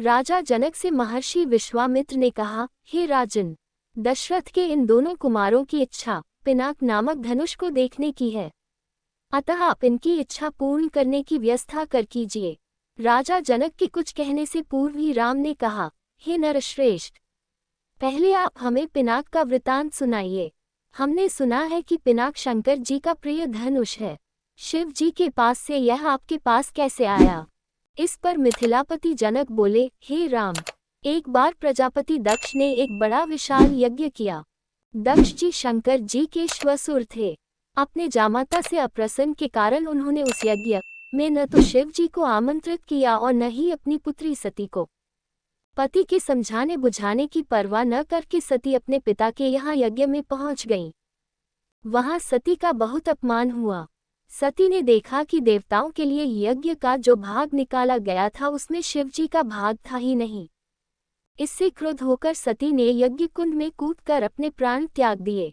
राजा जनक से महर्षि विश्वामित्र ने कहा, हे राजन, दशरथ के इन दोनों कुमारों की इच्छा पिनाक नामक धनुष को देखने की है, अतः आप इनकी इच्छा पूर्ण करने की व्यवस्था कर कीजिए। राजा जनक के कुछ कहने से पूर्व ही राम ने कहा, हे नरश्रेष्ठ, पहले आप हमें पिनाक का वृतांत सुनाइए। हमने सुना है कि पिनाक शंकर जी का प्रिय धनुष है। शिव जी के पास से यह आपके पास कैसे आया? इस पर मिथिलापति जनक बोले, हे राम, एक बार प्रजापति दक्ष ने एक बड़ा विशाल यज्ञ किया। दक्ष जी शंकर जी के श्वसुर थे। अपने जामाता से अप्रसन्न के कारण उन्होंने उस यज्ञ में न तो शिव जी को आमंत्रित किया और न ही अपनी पुत्री सती को। पति के समझाने बुझाने की परवाह न करके सती अपने पिता के यहाँ यज्ञ में पहुंच गईं। वहां सती का बहुत अपमान हुआ। सती ने देखा कि देवताओं के लिए यज्ञ का जो भाग निकाला गया था उसमें शिव जी का भाग था ही नहीं। इससे क्रुद्ध होकर सती ने यज्ञ कुंड में कूदकर अपने प्राण त्याग दिए।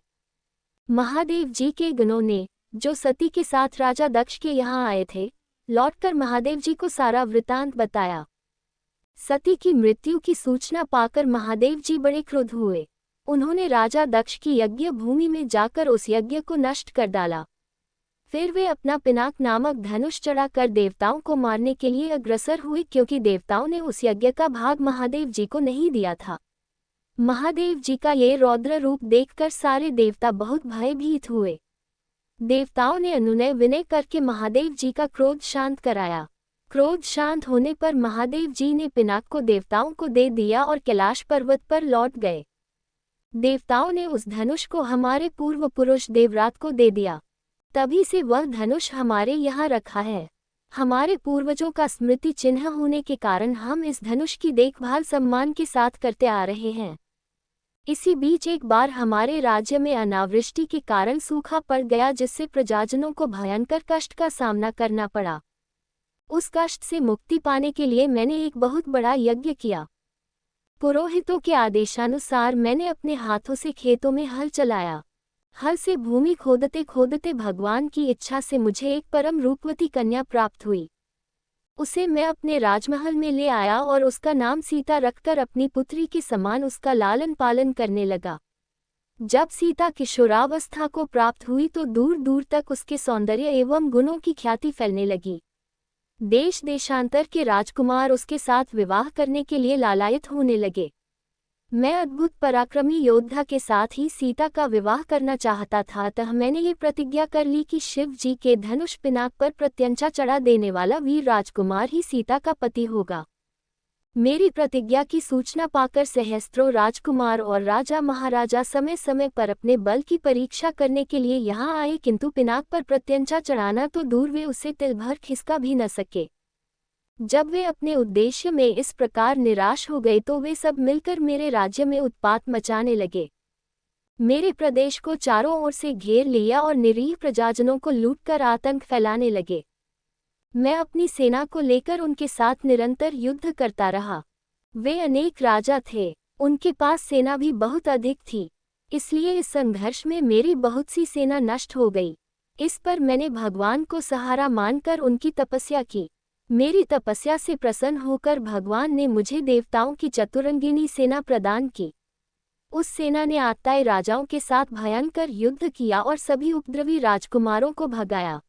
महादेव जी के गणों ने, जो सती के साथ राजा दक्ष के यहाँ आए थे, लौटकर महादेव जी को सारा वृतांत बताया। सती की मृत्यु की सूचना पाकर महादेव जी बड़े क्रुद्ध हुए। उन्होंने राजा दक्ष की यज्ञ भूमि में जाकर उस यज्ञ को नष्ट कर डाला। फिर वे अपना पिनाक नामक धनुष चढ़ाकर देवताओं को मारने के लिए अग्रसर हुए, क्योंकि देवताओं ने उस यज्ञ का भाग महादेव जी को नहीं दिया था। महादेव जी का ये रौद्र रूप देखकर सारे देवता बहुत भयभीत हुए। देवताओं ने अनुनय विनय करके महादेव जी का क्रोध शांत कराया। क्रोध शांत होने पर महादेव जी ने पिनाक को देवताओं को दे दिया और कैलाश पर्वत पर लौट गए। देवताओं ने उस धनुष को हमारे पूर्व पुरुष देवरात को दे दिया। तभी से वह धनुष हमारे यहाँ रखा है। हमारे पूर्वजों का स्मृति चिन्ह होने के कारण हम इस धनुष की देखभाल सम्मान के साथ करते आ रहे हैं। इसी बीच एक बार हमारे राज्य में अनावृष्टि के कारण सूखा पड़ गया, जिससे प्रजाजनों को भयंकर कष्ट का सामना करना पड़ा। उस कष्ट से मुक्ति पाने के लिए मैंने एक बहुत बड़ा यज्ञ किया। पुरोहितों के आदेशानुसार मैंने अपने हाथों से खेतों में हल चलाया। हल से भूमि खोदते खोदते भगवान की इच्छा से मुझे एक परम रूपवती कन्या प्राप्त हुई। उसे मैं अपने राजमहल में ले आया और उसका नाम सीता रखकर अपनी पुत्री के समान उसका लालन पालन करने लगा। जब सीता किशोरावस्था को प्राप्त हुई तो दूर दूर तक उसके सौंदर्य एवं गुणों की ख्याति फैलने लगी। देश देशांतर के राजकुमार उसके साथ विवाह करने के लिए लालायित होने लगे। मैं अद्भुत पराक्रमी योद्धा के साथ ही सीता का विवाह करना चाहता था, अतः मैंने ये प्रतिज्ञा कर ली कि शिव जी के धनुष पिनाक पर प्रत्यंचा चढ़ा देने वाला वीर राजकुमार ही सीता का पति होगा। मेरी प्रतिज्ञा की सूचना पाकर सहस्त्रों राजकुमार और राजा महाराजा समय समय पर अपने बल की परीक्षा करने के लिए यहाँ आए, किंतु पिनाक पर प्रत्यंचा चढ़ाना तो दूर, वे उससे तिल भर खिसका भी न सके। जब वे अपने उद्देश्य में इस प्रकार निराश हो गए तो वे सब मिलकर मेरे राज्य में उत्पात मचाने लगे। मेरे प्रदेश को चारों ओर से घेर लिया और निरीह प्रजाजनों को लूटकर आतंक फैलाने लगे। मैं अपनी सेना को लेकर उनके साथ निरंतर युद्ध करता रहा। वे अनेक राजा थे, उनके पास सेना भी बहुत अधिक थी, इसलिए इस संघर्ष में मेरी बहुत सी सेना नष्ट हो गई। इस पर मैंने भगवान को सहारा मानकर उनकी तपस्या की। मेरी तपस्या से प्रसन्न होकर भगवान ने मुझे देवताओं की चतुरंगिनी सेना प्रदान की। उस सेना ने आत्ताई राजाओं के साथ भयंकर युद्ध किया और सभी उपद्रवी राजकुमारों को भगाया।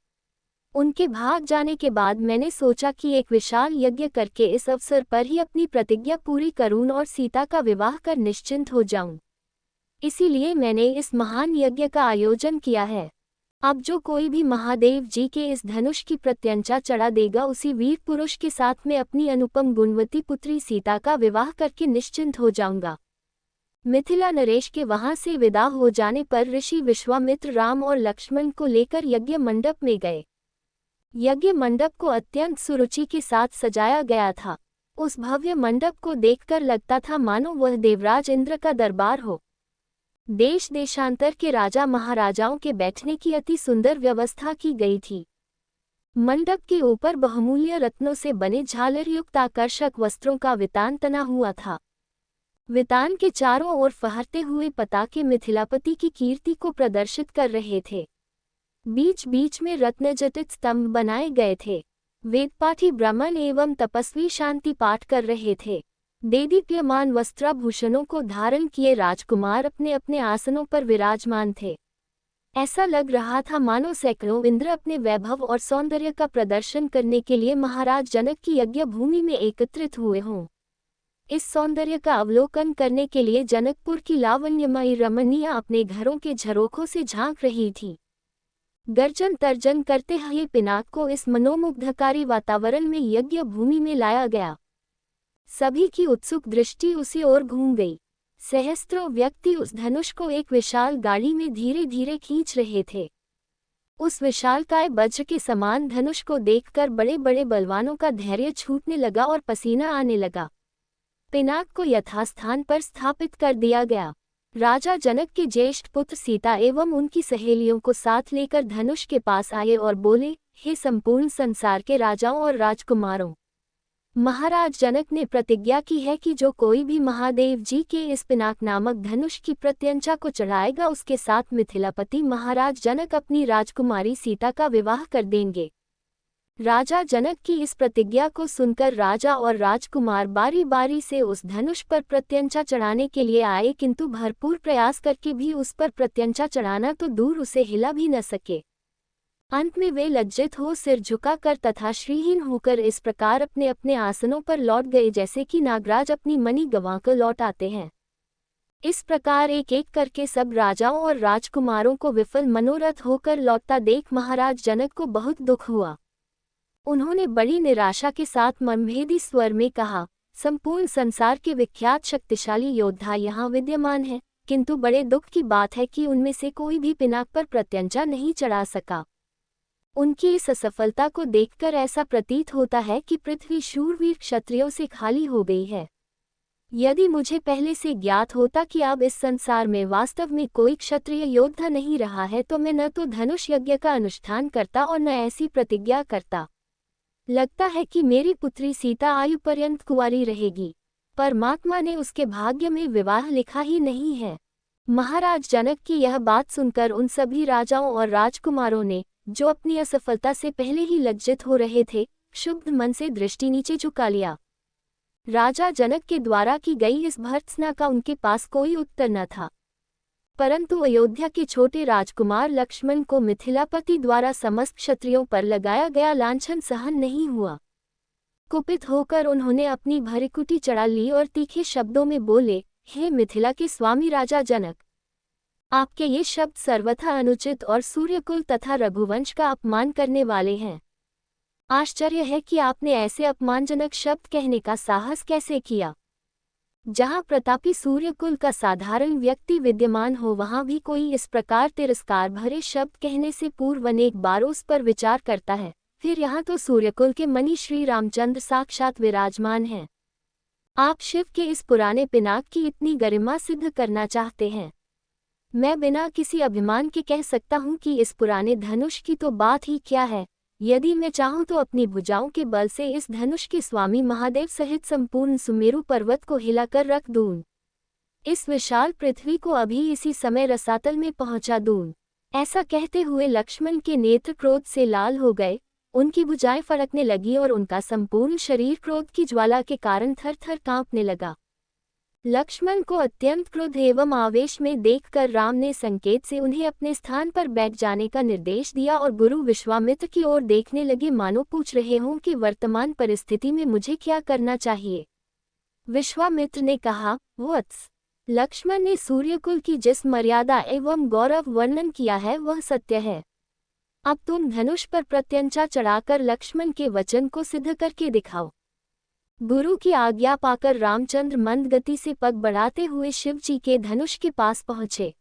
उनके भाग जाने के बाद मैंने सोचा कि एक विशाल यज्ञ करके इस अवसर पर ही अपनी प्रतिज्ञा पूरी करूं और सीता का विवाह कर निश्चिंत हो जाऊं। इसीलिए मैंने इस महान यज्ञ का आयोजन किया है। अब जो कोई भी महादेव जी के इस धनुष की प्रत्यंचा चढ़ा देगा, उसी वीर पुरुष के साथ मैं अपनी अनुपम गुणवती पुत्री सीता का विवाह करके निश्चिंत हो जाऊंगा। मिथिला नरेश के वहां से विदा हो जाने पर ऋषि विश्वामित्र राम और लक्ष्मण को लेकर यज्ञ मंडप में गए। यज्ञ मंडप को अत्यंत सुरुचि के साथ सजाया गया था। उस भव्य मंडप को देखकर लगता था मानो वह देवराज इंद्र का दरबार हो। देश देशांतर के राजा महाराजाओं के बैठने की अति सुंदर व्यवस्था की गई थी। मंडप के ऊपर बहुमूल्य रत्नों से बने झालरयुक्त आकर्षक वस्त्रों का वितान तना हुआ था। वितान के चारों ओर फहरते हुए पताके मिथिलापति की कीर्ति को प्रदर्शित कर रहे थे। बीच बीच में रत्नजटित स्तंभ बनाए गए थे। वेदपाठी ब्राह्मण एवं तपस्वी शांति पाठ कर रहे थे। देदीप्यमान वस्त्राभूषणों को धारण किए राजकुमार अपने अपने आसनों पर विराजमान थे। ऐसा लग रहा था मानो सैकड़ों इंद्र अपने वैभव और सौंदर्य का प्रदर्शन करने के लिए महाराज जनक की यज्ञ भूमि में एकत्रित हुए हों। इस सौंदर्य का अवलोकन करने के लिए जनकपुर की लावण्यमयी रमणियां अपने घरों के झरोखों से झांक रही थी। गर्जन तर्जन करते हुए पिनाक को इस मनोमुग्धकारी वातावरण में यज्ञ भूमि में लाया गया। सभी की उत्सुक दृष्टि उसी ओर घूम गई। सहस्त्रों व्यक्ति उस धनुष को एक विशाल गाड़ी में धीरे धीरे खींच रहे थे। उस विशालकाय वज्र के समान धनुष को देखकर बड़े बड़े बलवानों का धैर्य छूटने लगा और पसीना आने लगा। पिनाक को यथास्थान पर स्थापित कर दिया गया। राजा जनक के ज्येष्ठ पुत्र सीता एवं उनकी सहेलियों को साथ लेकर धनुष के पास आए और बोले, हे संपूर्ण संसार के राजाओं और राजकुमारों, महाराज जनक ने प्रतिज्ञा की है कि जो कोई भी महादेव जी के इस पिनाक नामक धनुष की प्रत्यंचा को चढ़ाएगा उसके साथ मिथिलापति महाराज जनक अपनी राजकुमारी सीता का विवाह कर देंगे। राजा जनक की इस प्रतिज्ञा को सुनकर राजा और राजकुमार बारी बारी से उस धनुष पर प्रत्यंचा चढ़ाने के लिए आए, किंतु भरपूर प्रयास करके भी उस पर प्रत्यंचा चढ़ाना तो दूर उसे हिला भी न सके। अंत में वे लज्जित हो सिर झुकाकर तथा श्रीहीन होकर इस प्रकार अपने अपने आसनों पर लौट गए जैसे कि नागराज अपनी मणि गंवाकर लौट आते हैं। इस प्रकार एक एक करके सब राजाओं और राजकुमारों को विफल मनोरथ होकर लौटता देख महाराज जनक को बहुत दुख हुआ। उन्होंने बड़ी निराशा के साथ मनभेदी स्वर में कहा, संपूर्ण संसार के विख्यात शक्तिशाली योद्धा यहाँ विद्यमान हैं, किंतु बड़े दुख की बात है कि उनमें से कोई भी पिनाक पर प्रत्यंचा नहीं चढ़ा सका। उनकी इस असफलता को देखकर ऐसा प्रतीत होता है कि पृथ्वी शूरवीर क्षत्रियों से खाली हो गई है। यदि मुझे पहले से ज्ञात होता कि अब इस संसार में वास्तव में कोई क्षत्रिय योद्धा नहीं रहा है तो मैं न तो धनुष यज्ञ का अनुष्ठान करता और न ऐसी प्रतिज्ञा करता। लगता है कि मेरी पुत्री सीता आयु पर्यंत कुंवारी रहेगी। परमात्मा ने उसके भाग्य में विवाह लिखा ही नहीं है। महाराज जनक की यह बात सुनकर उन सभी राजाओं और राजकुमारों ने, जो अपनी असफलता से पहले ही लज्जित हो रहे थे, क्षुब्ध मन से दृष्टि नीचे झुका लिया। राजा जनक के द्वारा की गई इस भर्त्सना का उनके पास कोई उत्तर न था। परंतु अयोध्या के छोटे राजकुमार लक्ष्मण को मिथिलापति द्वारा समस्त क्षत्रियों पर लगाया गया लांछन सहन नहीं हुआ। कुपित होकर उन्होंने अपनी भरिकुटी चढ़ा ली और तीखे शब्दों में बोले, हे मिथिला के स्वामी राजा जनक, आपके ये शब्द सर्वथा अनुचित और सूर्यकुल तथा रघुवंश का अपमान करने वाले हैं। आश्चर्य है कि आपने ऐसे अपमानजनक शब्द कहने का साहस कैसे किया। जहाँ प्रतापी सूर्यकुल का साधारण व्यक्ति विद्यमान हो वहाँ भी कोई इस प्रकार तिरस्कार भरे शब्द कहने से पूर्व अनेक बार उस पर विचार करता है। फिर यहाँ तो सूर्यकुल के मणि श्री रामचंद्र साक्षात विराजमान हैं। आप शिव के इस पुराने पिनाक की इतनी गरिमा सिद्ध करना चाहते हैं। मैं बिना किसी अभिमान के कह सकता हूँ कि इस पुराने धनुष की तो बात ही क्या है। यदि मैं चाहूँ तो अपनी भुजाओं के बल से इस धनुष के स्वामी महादेव सहित संपूर्ण सुमेरु पर्वत को हिलाकर रख दूं। इस विशाल पृथ्वी को अभी इसी समय रसातल में पहुंचा दूं। ऐसा कहते हुए लक्ष्मण के नेत्र क्रोध से लाल हो गए, उनकी भुजाएं फड़कने लगी और उनका संपूर्ण शरीर क्रोध की ज्वाला के कारण थर थर कांपने लगा। लक्ष्मण को अत्यंत क्रोध एवं आवेश में देखकर राम ने संकेत से उन्हें अपने स्थान पर बैठ जाने का निर्देश दिया और गुरु विश्वामित्र की ओर देखने लगे मानो पूछ रहे हों कि वर्तमान परिस्थिति में मुझे क्या करना चाहिए। विश्वामित्र ने कहा, वत्स, लक्ष्मण ने सूर्यकुल की जिस मर्यादा एवं गौरव वर्णन किया है वह सत्य है। अब तुम धनुष पर प्रत्यंचा चढ़ाकर लक्ष्मण के वचन को सिद्ध करके दिखाओ। गुरु की आज्ञा पाकर रामचंद्र मंद गति से पग बढ़ाते हुए शिवजी के धनुष के पास पहुंचे।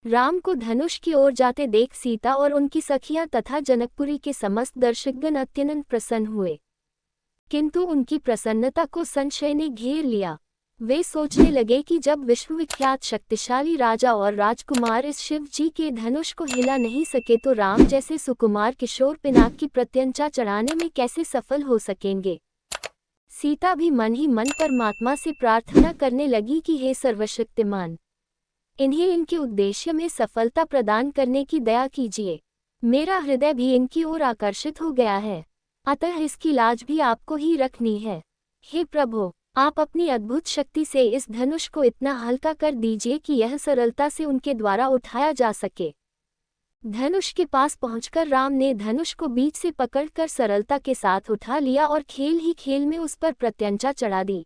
राम को धनुष की ओर जाते देख सीता और उनकी सखियां तथा जनकपुरी के समस्त दर्शकगण अत्यंत प्रसन्न हुए, किंतु उनकी प्रसन्नता को संशय ने घेर लिया। वे सोचने लगे कि जब विश्वविख्यात शक्तिशाली राजा और राजकुमार इस शिव जी के धनुष को हिला नहीं सके तो राम जैसे सुकुमार किशोर पिनाक की प्रत्यंचा चढ़ाने में कैसे सफल हो सकेंगे। सीता भी मन ही मन परमात्मा से प्रार्थना करने लगी कि हे सर्वशक्तिमान, इन्हें इनके उद्देश्य में सफलता प्रदान करने की दया कीजिए। मेरा हृदय भी इनकी ओर आकर्षित हो गया है, अतः इसकी लाज भी आपको ही रखनी है। हे प्रभु, आप अपनी अद्भुत शक्ति से इस धनुष को इतना हल्का कर दीजिए कि यह सरलता से उनके द्वारा उठाया जा सके। धनुष के पास पहुंचकर राम ने धनुष को बीच से पकड़कर सरलता के साथ उठा लिया और खेल ही खेल में उस पर प्रत्यंचा चढ़ा दी।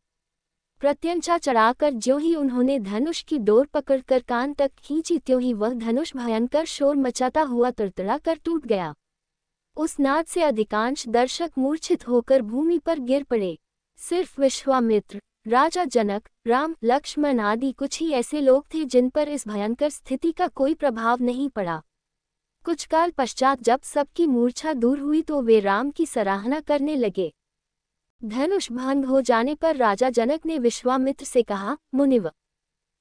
प्रत्यंचा चढ़ाकर ज्यों ही उन्होंने धनुष की डोर पकड़कर कान तक खींची त्यों ही वह धनुष भयंकर शोर मचाता हुआ तड़तड़ा कर टूट गया। उस नाद से अधिकांश दर्शक मूर्छित होकर भूमि पर गिर पड़े। सिर्फ विश्वामित्र, राजा जनक, राम, लक्ष्मण आदि कुछ ही ऐसे लोग थे जिन पर इस भयंकर स्थिति का कोई प्रभाव नहीं पड़ा। कुछ काल पश्चात जब सबकी मूर्छा दूर हुई तो वे राम की सराहना करने लगे। धनुष भंग हो जाने पर राजा जनक ने विश्वामित्र से कहा, मुनिव,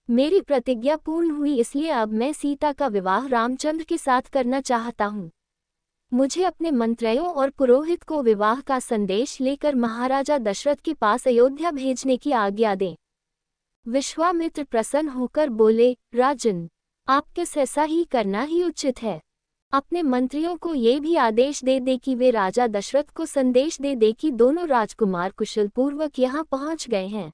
मेरी प्रतिज्ञा पूर्ण हुई, इसलिए अब मैं सीता का विवाह रामचंद्र के साथ करना चाहता हूँ। मुझे अपने मंत्रियों और पुरोहित को विवाह का संदेश लेकर महाराजा दशरथ के पास अयोध्या भेजने की आज्ञा दें। विश्वामित्र प्रसन्न होकर बोले, राजन, आपके ऐसा ही करना ही उचित है। अपने मंत्रियों को ये भी आदेश दे दे कि वे राजा दशरथ को संदेश दे दे कि दोनों राजकुमार कुशलपूर्वक यहाँ पहुँच गए हैं।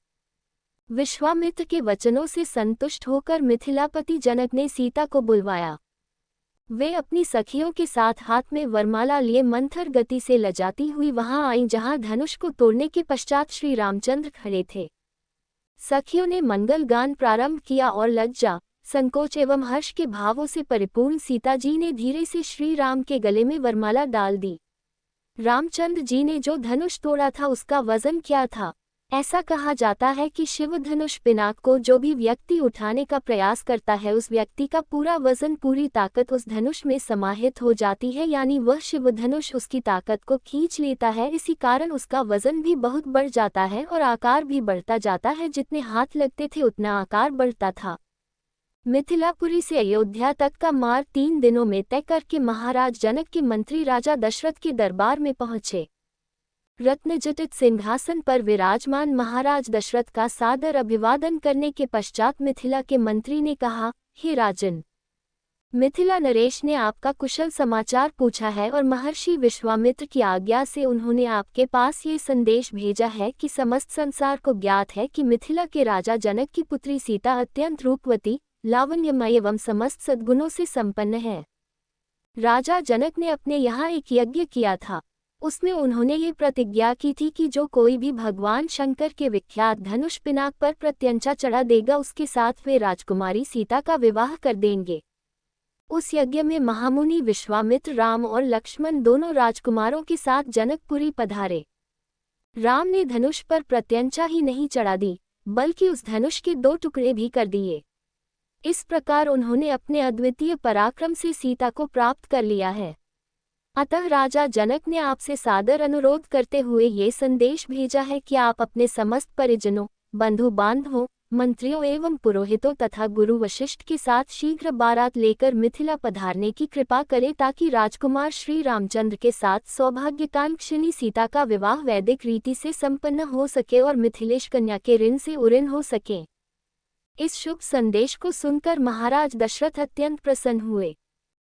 विश्वामित्र के वचनों से संतुष्ट होकर मिथिलापति जनक ने सीता को बुलवाया। वे अपनी सखियों के साथ हाथ में वरमाला लिए मंथर गति से लजाती हुई वहां आईं जहां धनुष को तोड़ने के पश्चात श्री रामचंद्र खड़े थे। सखियों ने मंगल गान प्रारंभ किया और लज्जा, संकोच एवं हर्ष के भावों से परिपूर्ण सीता जी ने धीरे से श्री राम के गले में वरमाला डाल दी। रामचंद्र जी ने जो धनुष तोड़ा था उसका वजन क्या था? ऐसा कहा जाता है कि शिव धनुष पिनाक को जो भी व्यक्ति उठाने का प्रयास करता है उस व्यक्ति का पूरा वजन, पूरी ताकत उस धनुष में समाहित हो जाती है, यानी वह शिव धनुष उसकी ताकत को खींच लेता है। इसी कारण उसका वजन भी बहुत बढ़ जाता है और आकार भी बढ़ता जाता है। जितने हाथ लगते थे उतना आकार बढ़ता था। मिथिलापुरी से अयोध्या तक का मार्ग 3 दिनों में तय करके महाराज जनक के मंत्री राजा दशरथ के दरबार में पहुंचे। रत्नजटित सिंहासन पर विराजमान महाराज दशरथ का सादर अभिवादन करने के पश्चात मिथिला के मंत्री ने कहा, हे राजन, मिथिला नरेश ने आपका कुशल समाचार पूछा है और महर्षि विश्वामित्र की आज्ञा से उन्होंने आपके पास ये संदेश भेजा है कि समस्त संसार को ज्ञात है कि मिथिला के राजा जनक की पुत्री सीता अत्यंत रूपवती, लावण्यमय एवं समस्त सद्गुणों से संपन्न है। राजा जनक ने अपने यहाँ एक यज्ञ किया था। उसमें उन्होंने ये प्रतिज्ञा की थी कि जो कोई भी भगवान शंकर के विख्यात धनुष पिनाक पर प्रत्यंचा चढ़ा देगा उसके साथ वे राजकुमारी सीता का विवाह कर देंगे। उस यज्ञ में महामुनि विश्वामित्र, राम और लक्ष्मण दोनों राजकुमारों के साथ जनकपुरी पधारे। राम ने धनुष पर प्रत्यंचा ही नहीं चढ़ा दी बल्कि उस धनुष के 2 टुकड़े भी कर दिए। इस प्रकार उन्होंने अपने अद्वितीय पराक्रम से सीता को प्राप्त कर लिया है। अतः राजा जनक ने आपसे सादर अनुरोध करते हुए ये संदेश भेजा है कि आप अपने समस्त परिजनों, बंधु बांधवों, मंत्रियों एवं पुरोहितों तथा गुरु वशिष्ठ के साथ शीघ्र बारात लेकर मिथिला पधारने की कृपा करें ताकि राजकुमार श्री रामचंद्र के साथ सौभाग्यकांक्षिणी सीता का विवाह वैदिक रीति से संपन्न हो सके और मिथिलेश कन्या के ऋण से उऋण हो सके। इस शुभ संदेश को सुनकर महाराज दशरथ अत्यंत प्रसन्न हुए।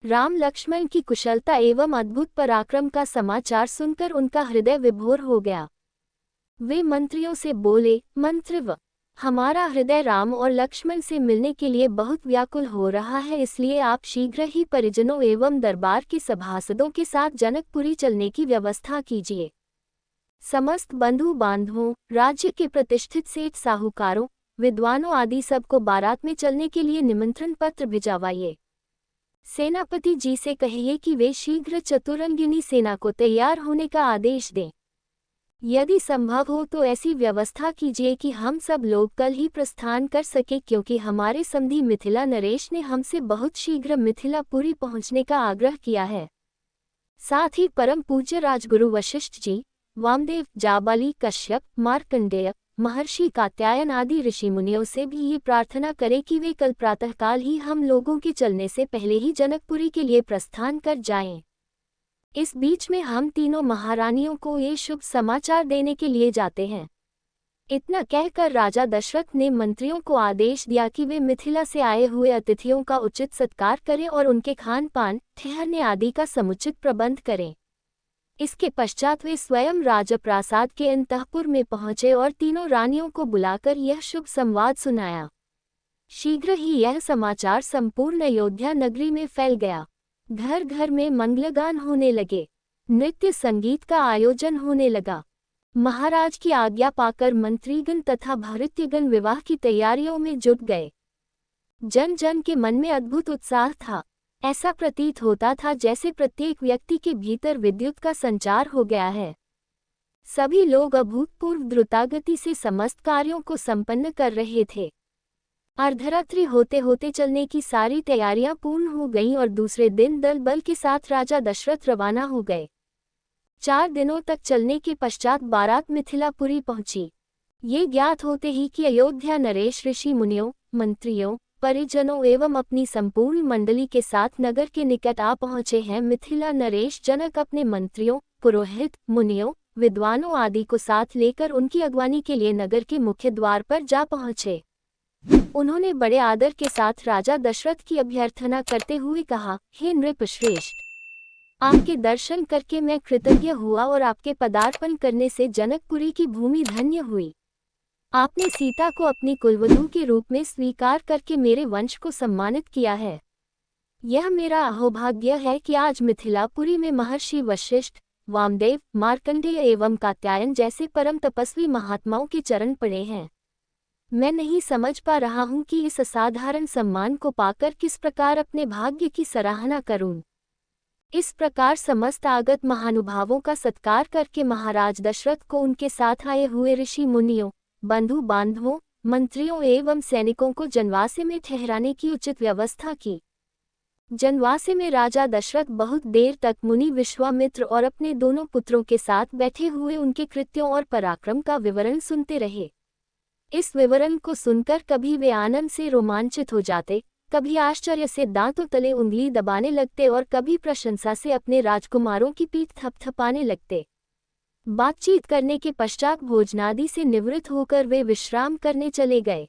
राम लक्ष्मण की कुशलता एवं अद्भुत पराक्रम का समाचार सुनकर उनका हृदय विभोर हो गया। वे मंत्रियों से बोले, मंत्रिव, हमारा हृदय राम और लक्ष्मण से मिलने के लिए बहुत व्याकुल हो रहा है, इसलिए आप शीघ्र ही परिजनों एवं दरबार के सभासदों के साथ जनकपुरी चलने की व्यवस्था कीजिए। समस्त बंधु बांधवों, राज्य के प्रतिष्ठित सेठ साहूकारों, विद्वानों आदि सबको बारात में चलने के लिए निमंत्रण पत्र भिजवाइए। सेनापति जी से कहिए कि वे शीघ्र चतुरंगिनी सेना को तैयार होने का आदेश दें। यदि संभव हो तो ऐसी व्यवस्था कीजिए कि हम सब लोग कल ही प्रस्थान कर सके, क्योंकि हमारे समधी मिथिला नरेश ने हमसे बहुत शीघ्र मिथिलापुरी पहुंचने का आग्रह किया है। साथ ही परम पूज्य राजगुरु वशिष्ठ जी, वामदेव, जाबाली, कश्यप, मार्कंडेय, महर्षि कात्यायन आदि ऋषि मुनियों से भी ये प्रार्थना करें कि वे कल प्रातःकाल ही हम लोगों के चलने से पहले ही जनकपुरी के लिए प्रस्थान कर जाएं। इस बीच में हम तीनों महारानियों को ये शुभ समाचार देने के लिए जाते हैं। इतना कहकर राजा दशरथ ने मंत्रियों को आदेश दिया कि वे मिथिला से आए हुए अतिथियों का उचित सत्कार करें और उनके खान पान, ठहरने आदि का समुचित प्रबंध करें। इसके पश्चात वे स्वयं राजप्रासाद के अंतःपुर में पहुंचे और तीनों रानियों को बुलाकर यह शुभ संवाद सुनाया। शीघ्र ही यह समाचार संपूर्ण अयोध्या नगरी में फैल गया। घर घर में मंगलगान होने लगे, नृत्य संगीत का आयोजन होने लगा। महाराज की आज्ञा पाकर मंत्रीगण तथा भृत्यगण विवाह की तैयारियों में जुट गए। जन जन के मन में अद्भुत उत्साह था। ऐसा प्रतीत होता था जैसे प्रत्येक व्यक्ति के भीतर विद्युत का संचार हो गया है। सभी लोग अभूतपूर्व द्रुतगति से समस्त कार्यों को संपन्न कर रहे थे। अर्धरात्रि होते होते चलने की सारी तैयारियां पूर्ण हो गईं और दूसरे दिन दल बल के साथ राजा दशरथ रवाना हो गए। 4 दिनों तक चलने के पश्चात बारात मिथिलापुरी पहुंची। ये ज्ञात होते ही कि अयोध्या नरेश ऋषि मुनियों, मंत्रियों, परिजनों एवं अपनी संपूर्ण मंडली के साथ नगर के निकट आ पहुंचे हैं। मिथिला नरेश जनक अपने मंत्रियों, पुरोहित, मुनियों, विद्वानों आदि को साथ लेकर उनकी अगवानी के लिए नगर के मुख्य द्वार पर जा पहुंचे। उन्होंने बड़े आदर के साथ राजा दशरथ की अभ्यर्थना करते हुए कहा, हे नृपश्रेष्ठ, आपके दर्शन करके मैं कृतज्ञ हुआ और आपके पदार्पण करने से जनकपुरी की भूमि धन्य हुई। आपने सीता को अपनी कुलवधू के रूप में स्वीकार करके मेरे वंश को सम्मानित किया है। यह मेरा अहोभाग्य है कि आज मिथिलापुरी में महर्षि वशिष्ठ, वामदेव, मार्कंडेय एवं कात्यायन जैसे परम तपस्वी महात्माओं के चरण पड़े हैं। मैं नहीं समझ पा रहा हूँ कि इस असाधारण सम्मान को पाकर किस प्रकार अपने भाग्य की सराहना करूं। इस प्रकार समस्त आगत महानुभावों का सत्कार करके महाराज दशरथ को उनके साथ आए हुए ऋषि मुनियों, बंधु बांधवों, मंत्रियों एवं सैनिकों को जनवासे में ठहराने की उचित व्यवस्था की। जनवासे में राजा दशरथ बहुत देर तक मुनि विश्वामित्र और अपने दोनों पुत्रों के साथ बैठे हुए उनके कृत्यों और पराक्रम का विवरण सुनते रहे। इस विवरण को सुनकर कभी वे आनंद से रोमांचित हो जाते, कभी आश्चर्य से दांतों तले उंगली दबाने लगते और कभी प्रशंसा से अपने राजकुमारों की पीठ थपथपाने लगते। बातचीत करने के पश्चात भोजनादि से निवृत्त होकर वे विश्राम करने चले गए।